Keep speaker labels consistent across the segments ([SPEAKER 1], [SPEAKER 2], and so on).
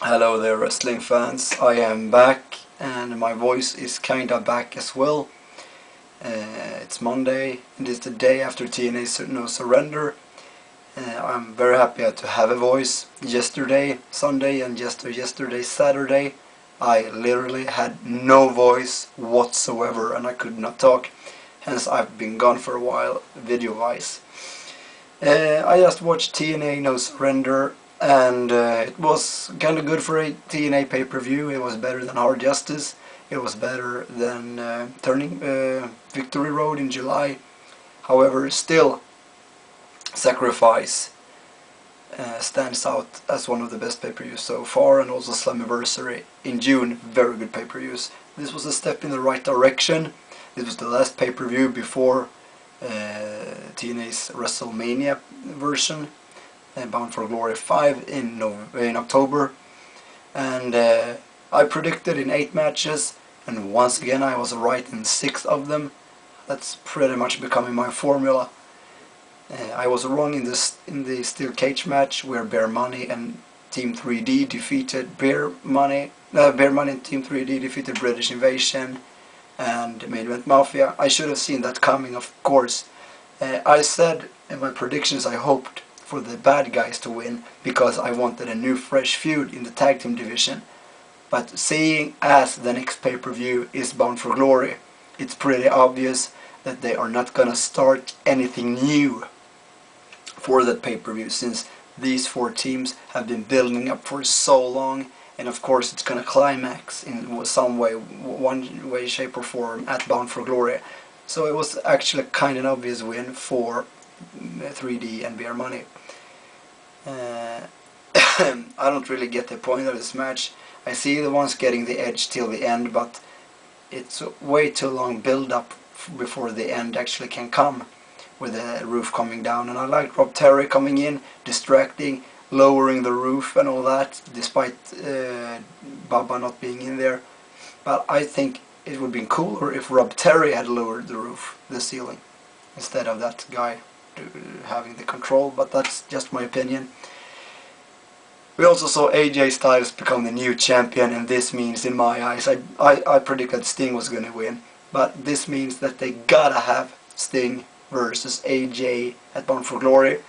[SPEAKER 1] Hello there, wrestling fans. I am back, and my voice is kinda back as well. It's Monday, and it's the day after TNA No Surrender. I'm very happy to have a voice. Yesterday, Sunday, and yesterday, Saturday, I literally had no voice whatsoever, and I could not talk. Hence, I've been gone for a while, video-wise. I just watched TNA No Surrender, and it was kind of good for a TNA pay-per-view. It was better than Hard Justice. It was better than Turning Victory Road in July. However, still, Sacrifice stands out as one of the best pay-per-views so far, and also Slammiversary in June, very good pay-per-views. This was a step in the right direction. This was the last pay-per-view before TNA's WrestleMania version, Bound for Glory 5 in October, and I predicted in 8 matches, and once again I was right in 6 of them. That's pretty much becoming my formula. I was wrong in the steel cage match where Bear Money and Team 3D defeated Bear Money and Team 3D defeated British Invasion and Main Event Mafia. I should have seen that coming, of course. I said in my predictions I hoped for the bad guys to win because I wanted a new fresh feud in the tag team division. But seeing as the next pay-per-view is Bound for Glory, it's pretty obvious that they are not gonna start anything new for that pay-per-view, since these 4 teams have been building up for so long, and of course it's gonna climax in some way, one way, shape or form at Bound for Glory. So it was actually kind of an obvious win for 3D and Bear Money. I don't really get the point of this match. I see the ones getting the edge till the end, but it's way too long build up before the end actually can come, with the roof coming down. And I like Rob Terry coming in, distracting, lowering the roof and all that, despite Baba not being in there. But I think it would have been cooler if Rob Terry had lowered the roof, the ceiling, instead of that guy having the control, but that's just my opinion. We also saw AJ Styles become the new champion, and this means, in my eyes, I predicted Sting was going to win, but this means that they gotta have Sting versus AJ at Bound for Glory,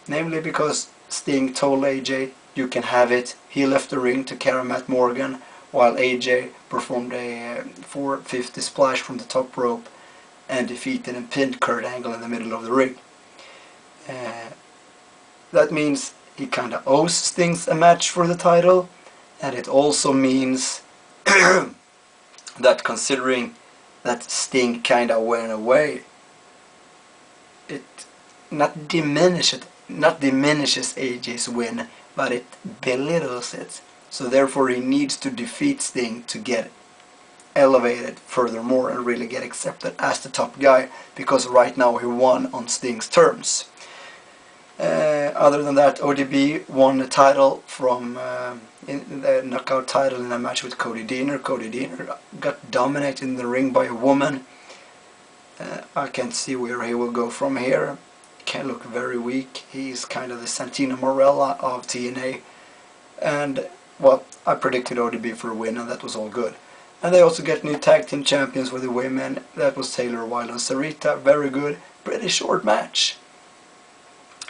[SPEAKER 1] namely because Sting told AJ, you can have it. He left the ring to carry Matt Morgan, while AJ performed a 450 splash from the top rope and defeated and pinned Kurt Angle in the middle of the ring. That means he kinda owes Sting a match for the title, and it also means that, considering that Sting kinda went away, it not diminishes AJ's win, but it belittles it. So therefore he needs to defeat Sting to get elevated furthermore and really get accepted as the top guy, because right now he won on Sting's terms. Other than that, ODB won the title from in the knockout title in a match with Cody Deaner. Cody Deaner got dominated in the ring by a woman. I can't see where he will go from here. He can look very weak. He's kind of the Santino Marella of TNA. And, well, I predicted ODB for a win, and that was all good. And they also get new tag team champions with the women. That was Taylor Wilde and Sarita. Very good. Pretty short match.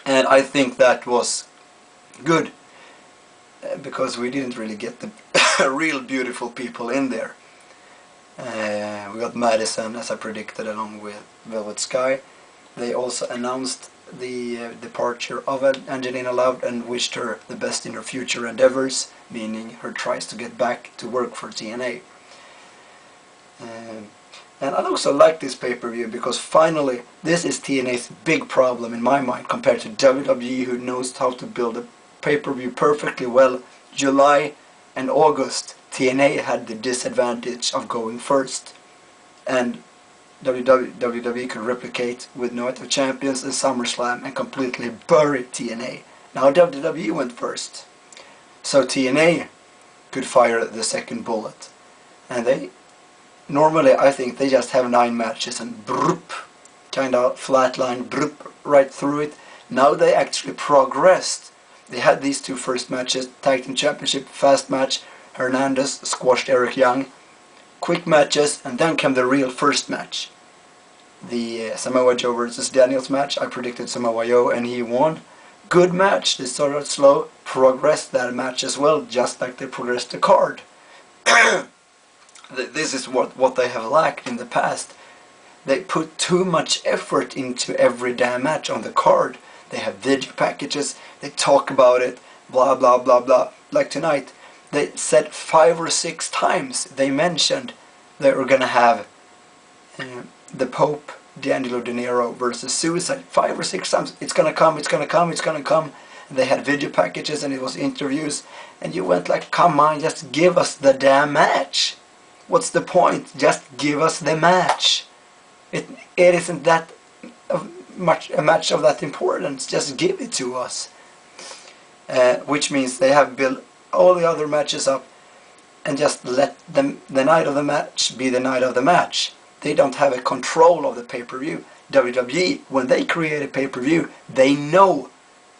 [SPEAKER 1] And I think that was good, because we didn't really get the real beautiful people in there. We got Madison, as I predicted, along with Velvet Sky. They also announced the departure of Angelina Love and wished her the best in her future endeavors, meaning her tries to get back to work for TNA. And I also like this pay-per-view because finally this is TNA's big problem in my mind compared to WWE, who knows how to build a pay-per-view perfectly well. July and August, TNA had the disadvantage of going first, and WWE could replicate with Night of Champions and SummerSlam and completely bury TNA. Now WWE went first, so TNA could fire the second bullet, and they normally, I think, they just have 9 matches and broop, kind of flatline, broop, right through it. Now they actually progressed They had these two first matches, Tag Team Championship, fast match, Hernandez squashed Eric Young, quick matches, and then came the real first match. The Samoa Joe versus Daniels match. I predicted Samoa Joe and he won. Good match. They started slow, progressed that match as well, just like they progressed the card. This is what they have lacked in the past. They put too much effort into every damn match on the card. They have video packages, they talk about it, blah blah blah blah. Like tonight, they said 5 or 6 times they mentioned they were gonna have the Pope, D'Angelo De Niro versus Suicide. 5 or 6 times. It's gonna come, it's gonna come, it's gonna come. And they had video packages and it was interviews. And you went like, come on, just give us the damn match. What's the point? Just give us the match. It isn't that much a match of that importance. Just give it to us. Which means they have built all the other matches up and just let them, the night of the match be the night of the match. They don't have a control of the pay-per-view. WWE, when they create a pay-per-view, they know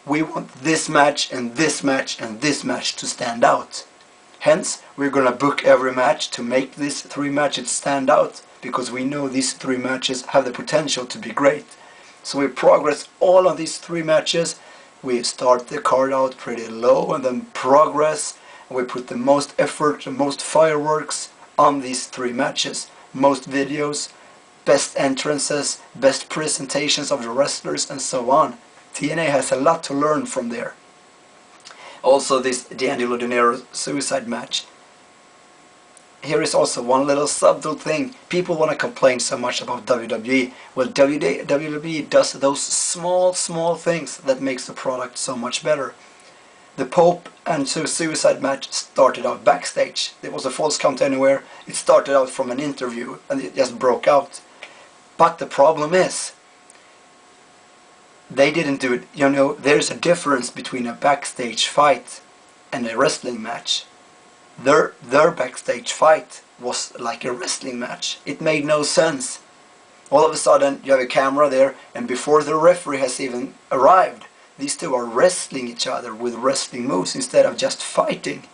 [SPEAKER 1] we want this match and this match and this match to stand out. Hence, we're gonna book every match to make these 3 matches stand out, because we know these 3 matches have the potential to be great. So we progress all of these 3 matches. We start the card out pretty low and then progress. And we put the most effort, the most fireworks on these 3 matches. Most videos, best entrances, best presentations of the wrestlers, and so on. TNA has a lot to learn from there. Also, this D'Angelo De Niro Suicide match. Here is also one little subtle thing. People want to complain so much about WWE. Well, WWE does those small things that makes the product so much better. The Pope and Suicide match started out backstage. It was a false count anywhere. It started out from an interview and it just broke out. But the problem is, they didn't do it. You know, there's a difference between a backstage fight and a wrestling match. Their backstage fight was like a wrestling match. It made no sense. All of a sudden you have a camera there, and before the referee has even arrived, these two are wrestling each other with wrestling moves instead of just fighting.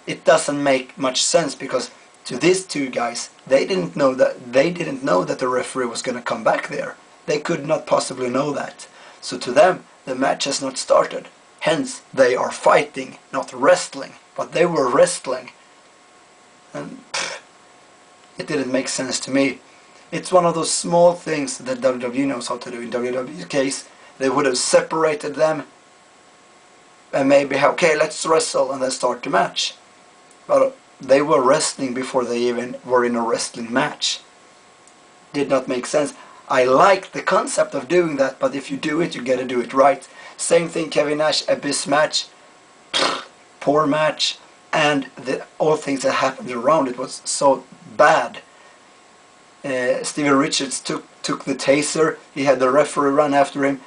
[SPEAKER 1] It doesn't make much sense, because to these 2 guys, they didn't know that the referee was going to come back there. They could not possibly know that. So to them, the match has not started. Hence, they are fighting, not wrestling. But they were wrestling. And it didn't make sense to me. It's one of those small things that WWE knows how to do. In WWE's case, they would have separated them and maybe, okay, let's wrestle and then start the match. But they were wrestling before they even were in a wrestling match. Did not make sense. I like the concept of doing that, but if you do it, you gotta do it right. Same thing, Kevin Nash Abyss match, poor match, and all things that happened around it was so bad. Steven Richards took the taser. He had the referee run after him,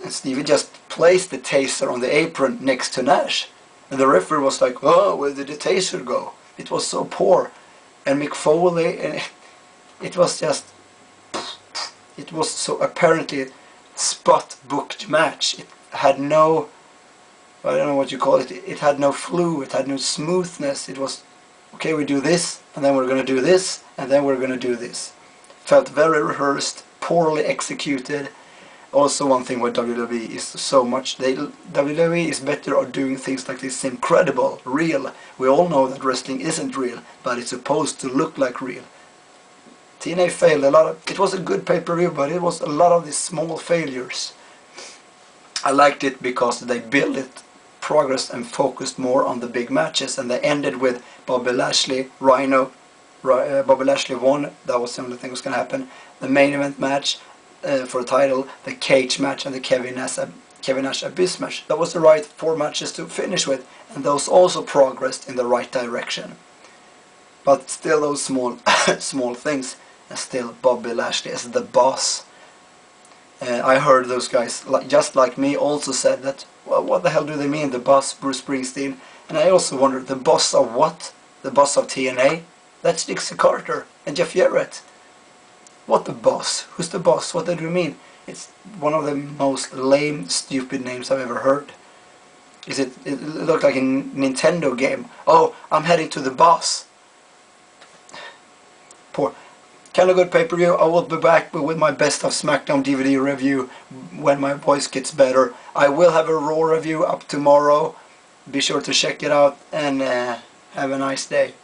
[SPEAKER 1] and Stevie just placed the taser on the apron next to Nash, and the referee was like, "Oh, where did the taser go?" It was so poor, and Mick Foley, and it was just. It was so apparently spot booked match. It had no, I don't know what you call it. It had no flow. It had no smoothness. It was, okay, we do this, and then we're going to do this, and then we're going to do this. Felt very rehearsed, poorly executed. Also, one thing with WWE is so much. WWE is better at doing things like this incredible, real. We all know that wrestling isn't real, but it's supposed to look like real. TNA failed a lot of. It was a good pay-per-view, but it was a lot of these small failures. I liked it because they built it, progressed, and focused more on the big matches, and they ended with Bobby Lashley, Rhino. Bobby Lashley won. That was the only thing that was going to happen. The main event match for the title, the cage match, and the Kevin Nash Abyss match. That was the right 4 matches to finish with, and those also progressed in the right direction. But still, those small things. And still Bobby Lashley as the boss. I heard those guys, just like me, also said that, well, what the hell do they mean, the boss, Bruce Springsteen? And I also wondered, the boss of what? The boss of TNA? That's Dixie Carter and Jeff Jarrett. What the boss? Who's the boss? What did we mean? It's one of the most lame, stupid names I've ever heard. It looked like a Nintendo game. Oh, I'm heading to the boss. Poor. Kind of good pay-per-view. I will be back with my best of SmackDown DVD review when my voice gets better. I will have a Raw review up tomorrow. Be sure to check it out, and have a nice day.